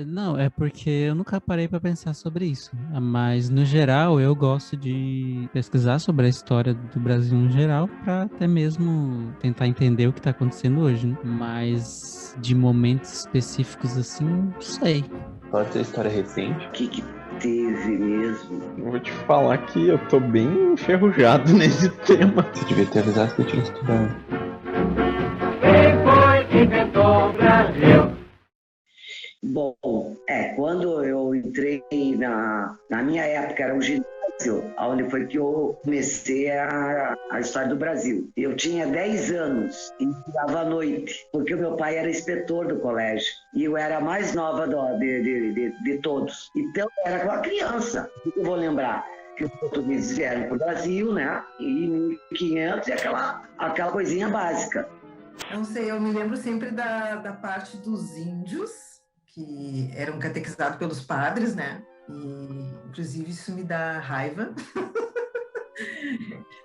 Não, é porque eu nunca parei para pensar sobre isso. Mas, no geral, eu gosto de pesquisar sobre a história do Brasil no geral, para até mesmo tentar entender o que está acontecendo hoje, né? Mas de momentos específicos assim, não sei. Pode ser história recente. O que que teve mesmo? Eu vou te falar que eu tô bem enferrujado nesse tema. Você devia ter avisado que eu tinha estudado. Quem foi que inventou o Brasil? Bom, quando eu entrei na minha época, era o ginásio, onde foi que eu comecei a história do Brasil. Eu tinha 10 anos e estudava à noite, porque o meu pai era inspetor do colégio e eu era a mais nova de todos. Então, eu era uma criança. O que eu vou lembrar? Que os portugueses vieram para o Brasil, né? E em 1500 e aquela coisinha básica. Eu não sei, eu me lembro sempre da parte dos índios, que eram catequizados pelos padres, né? E, inclusive, isso me dá raiva.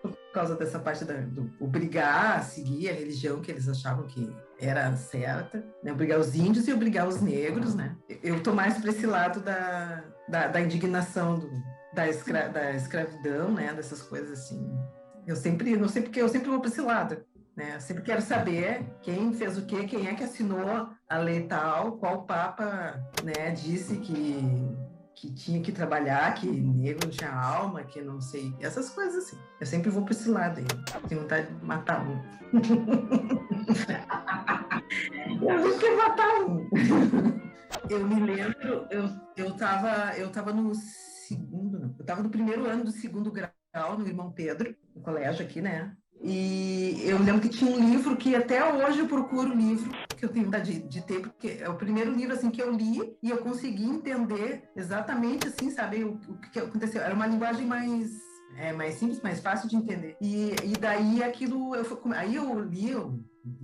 Por causa dessa parte do obrigar a seguir a religião que eles achavam que era certa, né? Obrigar os índios e obrigar os negros, né? Eu tô mais para esse lado da indignação da escravidão, né? Dessas coisas assim. Eu sempre, não sei porque eu sempre vou para esse lado. Né? Eu sempre quero saber quem fez o quê, quem é que assinou a lei tal, qual papa, né, disse que tinha que trabalhar, que negro não tinha alma, que não sei, essas coisas assim. Eu sempre vou para esse lado aí. Tenho vontade de matar um. Eu quero matar um. Eu me lembro, eu tava no eu tava no primeiro ano do segundo grau, no Irmão Pedro, no colégio aqui, né? E eu lembro que tinha um livro que até hoje eu procuro o livro que eu tenho vontade de ter, porque é o primeiro livro assim que eu li e eu consegui entender exatamente assim, sabe, o que aconteceu. Era uma linguagem mais simples, mais fácil de entender. E daí aquilo, aí eu li o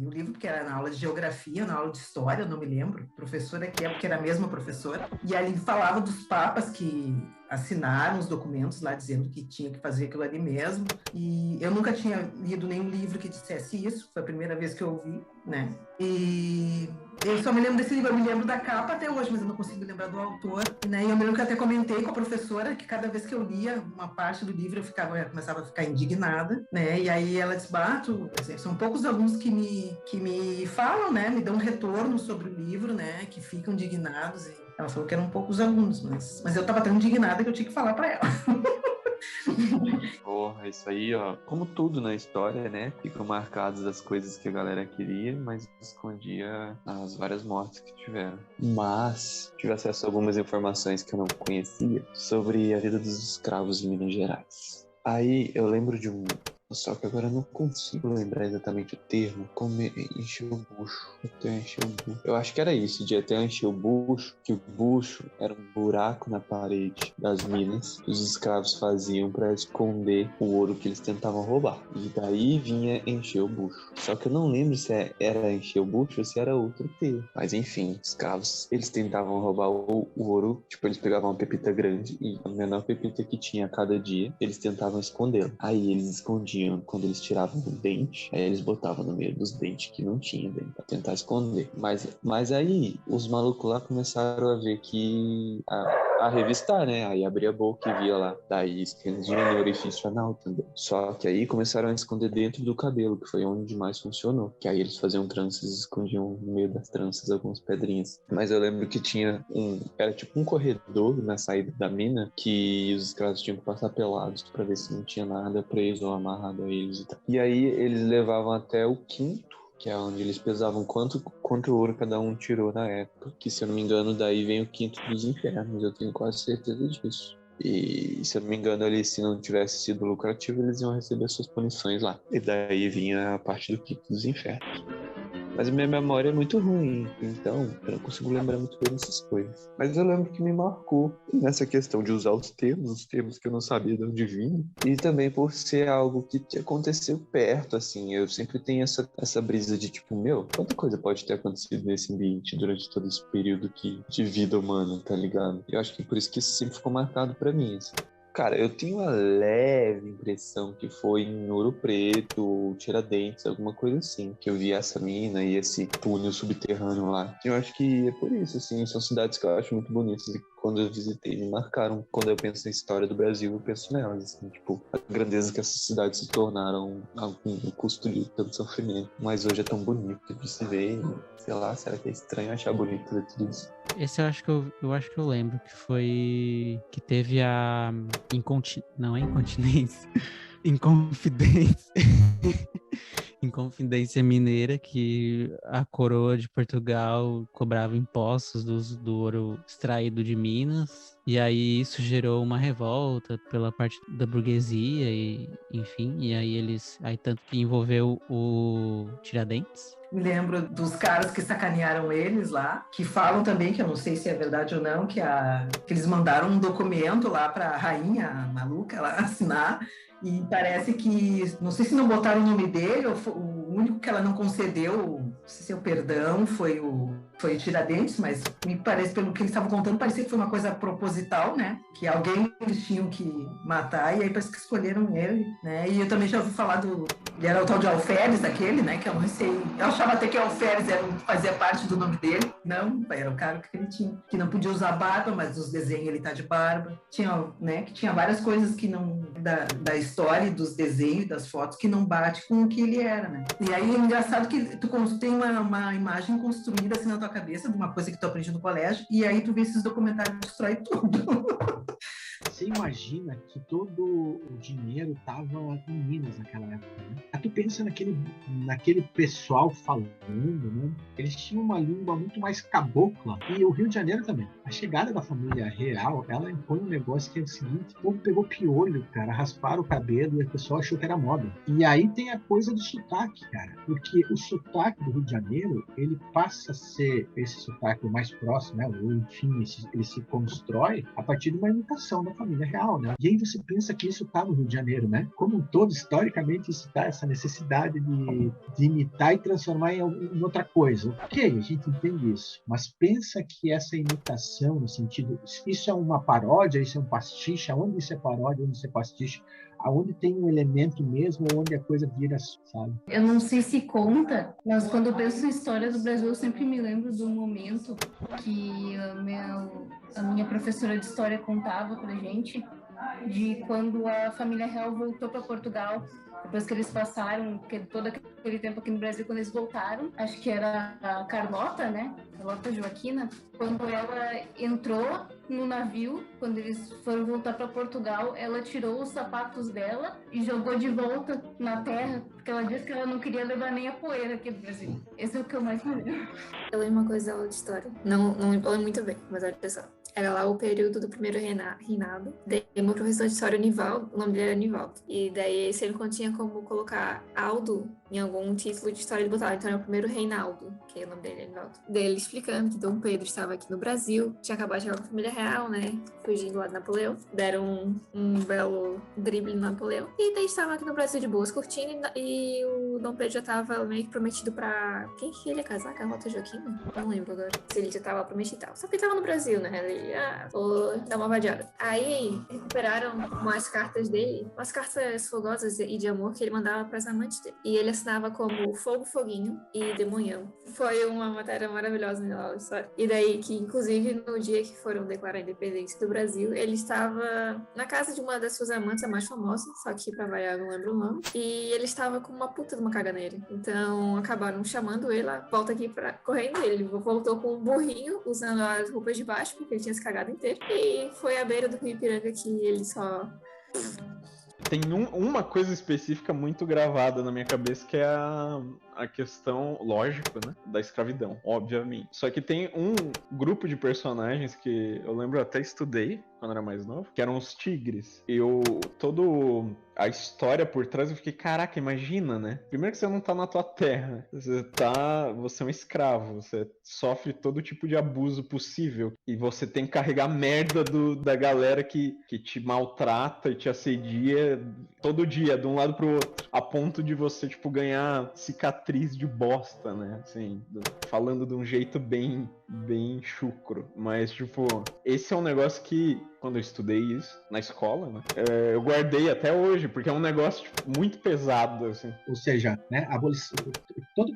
livro, porque era na aula de geografia, na aula de história, eu não me lembro. Professora que é, porque era a mesma professora. E ali falava dos papas que assinaram os documentos lá dizendo que tinha que fazer aquilo ali mesmo. E eu nunca tinha lido nenhum livro que dissesse isso, foi a primeira vez que eu ouvi, né? E eu só me lembro desse livro, eu me lembro da capa até hoje, mas eu não consigo lembrar do autor, né? E eu me lembro que eu até comentei com a professora que cada vez que eu lia uma parte do livro eu começava a ficar indignada, né? E aí ela disse, são poucos alunos que me falam, né? Me dão um retorno sobre o livro, né? Que ficam indignados. E ela falou que eram poucos alunos, mas eu estava tão indignada que eu tinha que falar para ela. Porra, isso aí, ó. Como tudo na história, né? Ficam marcadas as coisas que a galera queria, mas escondia as várias mortes que tiveram. Mas tive acesso a algumas informações que eu não conhecia sobre a vida dos escravos em Minas Gerais. Aí eu lembro de um. Só que agora eu não consigo lembrar exatamente o termo. Como encher o bucho. Até encher o bucho. Eu acho que era isso, de até encher o bucho, que o bucho era um buraco na parede das minas que os escravos faziam para esconder o ouro que eles tentavam roubar. E daí vinha encher o bucho. Só que eu não lembro se era encher o bucho ou se era outro termo. Mas enfim, os escravos, eles tentavam roubar o ouro. Tipo, eles pegavam uma pepita grande e a menor pepita que tinha a cada dia, eles tentavam escondê-la. Aí eles escondiam quando eles tiravam o dente, aí eles botavam no meio dos dentes que não tinha dente pra tentar esconder. Mas aí os malucos lá começaram a ver que a revistar, né? Aí abria a boca e via lá. Daí escondiam no orifício anal também. Só que aí começaram a esconder dentro do cabelo, que foi onde mais funcionou. Que aí eles faziam tranças e escondiam no meio das tranças algumas pedrinhas. Mas eu lembro que tinha era tipo um corredor na saída da mina que os escravos tinham que passar pelados pra ver se não tinha nada preso ou amarrado a eles e tal. E aí eles levavam até o quinto, que é onde eles pesavam quanto ouro cada um tirou na época. Que, se eu não me engano, daí vem o quinto dos infernos. Eu tenho quase certeza disso. E, se eu não me engano, ali, se não tivesse sido lucrativo, eles iam receber suas punições lá. E daí vinha a parte do quinto dos infernos. Mas a minha memória é muito ruim, então eu não consigo lembrar muito bem dessas coisas. Mas eu lembro que me marcou nessa questão de usar os termos que eu não sabia de onde vinham. E também por ser algo que aconteceu perto, assim. Eu sempre tenho essa brisa de tipo, quanta coisa pode ter acontecido nesse ambiente durante todo esse período de vida humana, tá ligado? Eu acho que por isso que isso sempre ficou marcado pra mim, assim. Cara, eu tenho uma leve impressão que foi em Ouro Preto, Tiradentes, alguma coisa assim, que eu vi essa mina e esse túnel subterrâneo lá. Eu acho que é por isso, assim, são cidades que eu acho muito bonitas e quando eu visitei me marcaram. Quando eu penso na história do Brasil, eu penso nelas, assim, tipo, a grandeza que essas cidades se tornaram a um custo de tanto sofrimento. Mas hoje é tão bonito de se ver, sei lá, será que é estranho achar bonito ver tudo isso? Esse eu acho que eu lembro que foi que teve a não é incontinência, Inconfidência. Inconfidência Mineira, que a coroa de Portugal cobrava impostos do ouro extraído de Minas, e aí isso gerou uma revolta pela parte da burguesia, e enfim, e aí tanto que envolveu o Tiradentes. Me lembro dos caras que sacanearam eles lá, que falam também, que eu não sei se é verdade ou não, que eles mandaram um documento lá para a rainha maluca lá assinar, e parece que, não sei se não botaram o nome dele, ou o único que ela não concedeu, não sei se é o perdão, foi o Tiradentes, mas me parece, pelo que eles estavam contando, parecia que foi uma coisa proposital, né? Que alguém eles tinham que matar, e aí parece que escolheram ele, né? E eu também já ouvi falar ele era o tal de Alferes, aquele, né? Que eu não sei, eu achava até que Alferes fazia parte do nome dele. Não, era o cara que ele tinha, que não podia usar barba, mas nos desenhos ele tá de barba. Tinha, né? Que tinha várias coisas que não, da história, dos desenhos, das fotos, que não bate com o que ele era, né? E aí é engraçado que tu tem uma imagem construída assim na tua cabeça de uma coisa que tu aprende no colégio, e aí tu vê esses documentários que destrói tudo. Você imagina que todo o dinheiro estava em Minas naquela época, né? Aí tu pensa naquele pessoal falando, né? Eles tinham uma língua muito mais cabocla. E o Rio de Janeiro também. A chegada da família real, ela impõe um negócio que é o seguinte: o povo pegou piolho, cara, rasparam o cabelo e o pessoal achou que era moda. E aí tem a coisa do sotaque, cara. Porque o sotaque do Rio de Janeiro, ele passa a ser esse sotaque mais próximo, né? Ou enfim, ele se constrói a partir de uma imitação da família real, né? E aí você pensa que isso está no Rio de Janeiro, né? Como um todo, historicamente, isso dá essa necessidade de imitar e transformar em outra coisa. Ok, a gente entende isso. Mas pensa que essa imitação, no sentido, isso é uma paródia, isso é um pastiche, aonde isso é paródia, onde isso é pastiche, aonde tem um elemento mesmo, onde a coisa vira, sabe? Eu não sei se conta, mas quando eu penso na história do Brasil, eu sempre me lembro do momento que a minha professora de história contava pra gente, de quando a família real voltou para Portugal, depois que eles passaram todo aquele tempo aqui no Brasil. Quando eles voltaram, acho que era a Carlota, né? Carlota Joaquina, quando ela entrou no navio, quando eles foram voltar para Portugal, ela tirou os sapatos dela e jogou de volta na terra, porque ela disse que ela não queria levar nem a poeira aqui do Brasil. Esse é o que eu mais me lembro. Eu lembro uma coisa da aula de história. Não lembro muito bem, mas olha só. Era lá o período do primeiro reinado. Daí meu professor de história, Nivaldo, o nome dele era Nivaldo. E daí sempre quando tinha como colocar Aldo em algum título de história, ele botava. Então era o primeiro Reinaldo, que o nome dele é Nivaldo. Daí ele explicando que Dom Pedro estava aqui no Brasil, tinha acabado de chegar com a família real, né? Fugindo lá de Napoleão. Deram um belo drible no Napoleão. E daí estava aqui no Brasil de boas, curtindo. E o Dom Pedro já estava meio que prometido pra... Quem que ele ia casar? Carlota Joaquina? Não lembro agora. Se ele já estava prometido e tal. Só que ele estava no Brasil, né? Ele vou dar uma vadiada. Aí recuperaram umas cartas dele, umas cartas fogosas e de amor que ele mandava para as amantes dele. E ele assinava como Fogo, Foguinho e Demonhão. Foi uma matéria maravilhosa na aula de história. E daí que, inclusive, no dia que foram declarar a independência do Brasil, ele estava na casa de uma das suas amantes, a mais famosa, só que pra variar não lembro o nome, e ele estava com uma puta de uma caganeira. Então acabaram chamando ele, volta aqui correndo. Ele voltou com um burrinho, usando as roupas de baixo, porque ele tinha se cagado inteiro. E foi à beira do Rio Ipiranga que ele só... Tem uma coisa específica muito gravada na minha cabeça, que é a questão, lógico, né, da escravidão, obviamente. Só que tem um grupo de personagens que eu lembro, eu até estudei quando era mais novo, que eram os tigres. A história por trás, eu fiquei, caraca, imagina, né? Primeiro que você não tá na tua terra, você é um escravo, você sofre todo tipo de abuso possível, e você tem que carregar a merda da galera que te maltrata e te assedia todo dia, de um lado pro outro, a ponto de você, tipo, ganhar cicatriz cicatriz de bosta, né? Assim, falando de um jeito bem chucro. Mas, tipo, esse é um negócio que, quando eu estudei isso na escola, né? Eu guardei até hoje, porque é um negócio tipo, muito pesado, assim. Ou seja, né, a abolição,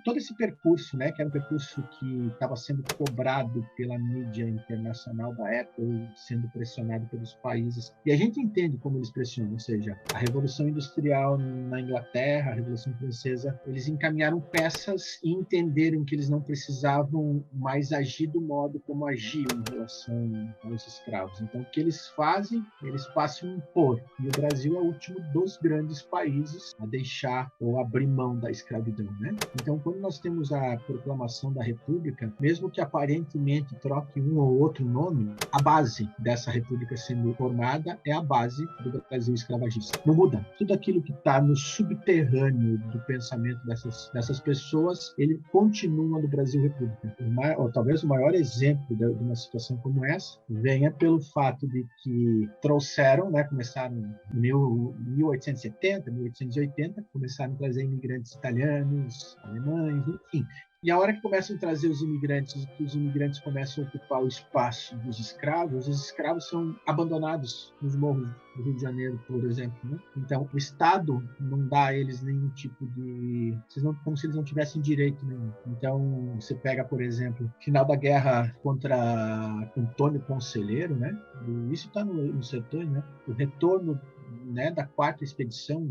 todo esse percurso, né, que era um percurso que estava sendo cobrado pela mídia internacional da época, ou sendo pressionado pelos países. E a gente entende como eles pressionam, ou seja, a Revolução Industrial na Inglaterra, a Revolução Francesa, eles encaminharam peças e entenderam que eles não precisavam mais agir do modo como agiam em relação aos escravos. Então, o que eles fazem? Eles passam a impor. E o Brasil é o último dos grandes países a deixar ou abrir mão da escravidão, né? Então, quando nós temos a proclamação da República, mesmo que aparentemente troque um ou outro nome, a base dessa República sendo formada é a base do Brasil escravagista. Não muda. Tudo aquilo que está no subterrâneo do pensamento dessas pessoas, ele continua no Brasil República. Ou talvez o maior exemplo de uma situação como essa venha pelo fato de que trouxeram, né, começaram em 1870, 1880, começaram a trazer imigrantes italianos, alemães, enfim. E a hora que começam a trazer os imigrantes começam a ocupar o espaço dos escravos, os escravos são abandonados nos morros do Rio de Janeiro, por exemplo, né? Então, o Estado não dá a eles nenhum tipo de... como se eles não tivessem direito nenhum. Então, você pega, por exemplo, final da guerra contra Antônio Conselheiro, né? Isso está no setor, né? O retorno, né, da quarta expedição,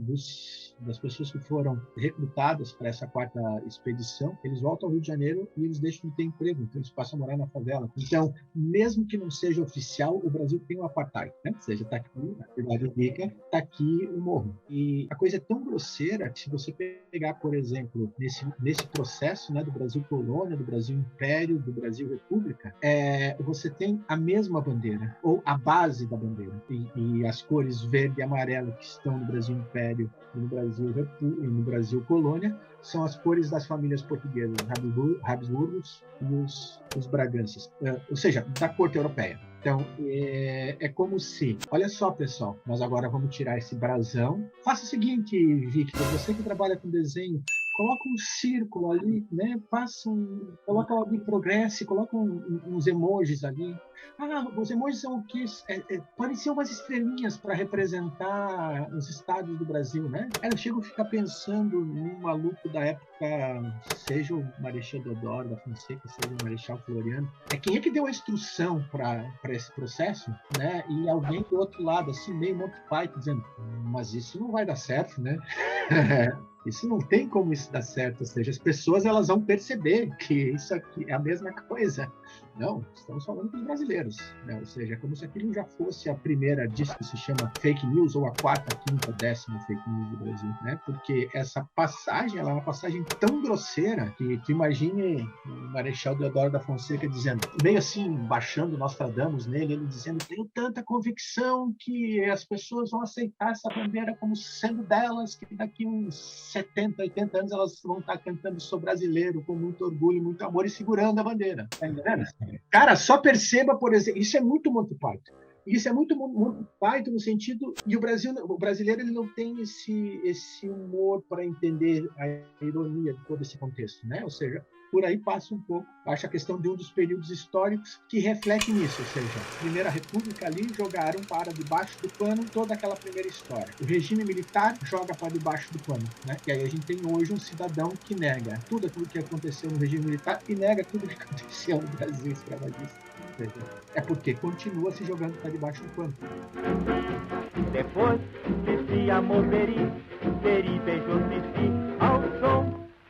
das pessoas que foram recrutadas para essa quarta expedição, eles voltam ao Rio de Janeiro e eles deixam de ter emprego, então eles passam a morar na favela. Então, mesmo que não seja oficial, o Brasil tem o apartheid, né? Ou seja, está aqui a cidade rica, está aqui o morro. E a coisa é tão grosseira que se você pegar, por exemplo, nesse processo, né, do Brasil colônia, do Brasil império, do Brasil república, você tem a mesma bandeira, ou a base da bandeira, e as cores verde e amarelo que estão no Brasil Império e no Brasil Colônia são as cores das famílias portuguesas, Habsburgos e os Braganças, ou seja, da corte europeia. Então, é como se... Olha só, pessoal, nós agora vamos tirar esse brasão. Faça o seguinte, Victor, você que trabalha com desenho, coloca um círculo ali, né? Coloca alguém progresso, coloca uns emojis ali. Os emojis são o quê? Pareciam umas estrelinhas para representar os estados do Brasil, né? Eu chego a ficar pensando num maluco da época, seja o Marechal Deodoro da Fonseca, seja o Marechal Floriano. Quem é que deu a instrução para esse processo, né? E alguém do outro lado, assim, meio Monty Python, dizendo, mas isso não vai dar certo, né? Isso não tem como isso dar certo, ou seja, as pessoas elas vão perceber que isso aqui é a mesma coisa. Não, estamos falando dos brasileiros, né? Ou seja, é como se aquilo já fosse a primeira disso que se chama fake news, ou a quarta, quinta, décima fake news do Brasil, né? Porque essa passagem, ela é uma passagem tão grosseira que tu imagine o Marechal Deodoro da Fonseca dizendo, meio assim, baixando Nostradamus nele, ele dizendo, tenho tanta convicção que as pessoas vão aceitar essa bandeira como sendo delas, que daqui uns 70, 80 anos elas vão estar cantando Sou Brasileiro com muito orgulho, muito amor e segurando a bandeira. Tá entendendo? Cara, só perceba, por exemplo, isso é muito Monty Python. Isso é muito Monty Python no sentido... E o brasileiro ele não tem esse humor para entender a ironia de todo esse contexto, né? Ou seja, por aí passa um pouco, acho a questão de um dos períodos históricos que reflete nisso, ou seja, a Primeira República ali jogaram para debaixo do pano toda aquela primeira história. O regime militar joga para debaixo do pano, né? E aí a gente tem hoje um cidadão que nega tudo aquilo que aconteceu no regime militar e nega tudo que aconteceu no Brasil escravagista. É porque continua se jogando para debaixo do pano. Depois desse amor Peri beijou Cici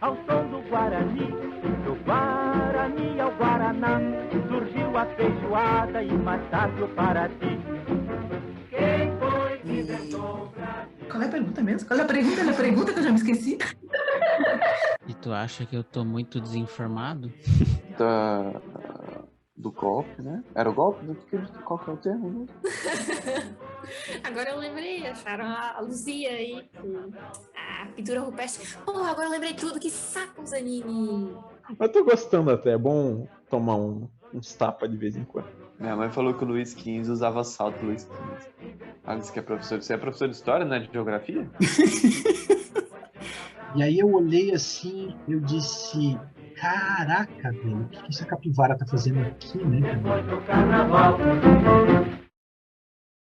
ao som do Guarani ao Guaraná, surgiu a feijoada e mais tarde o Paraty. Quem foi que inventou o Brasil? Qual é a pergunta mesmo? Qual é a pergunta que eu já me esqueci? E tu acha que eu tô muito desinformado? Do golpe, né? Era o golpe? Qual que é o termo, né? Agora eu lembrei, acharam a Luzia aí, a pintura rupestre. Agora eu lembrei tudo, que saco, Zanini! Eu tô gostando até, é bom tomar uns tapas de vez em quando. Minha mãe falou que o Luiz XV usava salto Luiz XV. Disse que é professor. Você é professor de história, não é de geografia? E aí eu olhei assim, eu disse, caraca, velho, o que essa capivara tá fazendo aqui, né, cara? Depois do carnaval,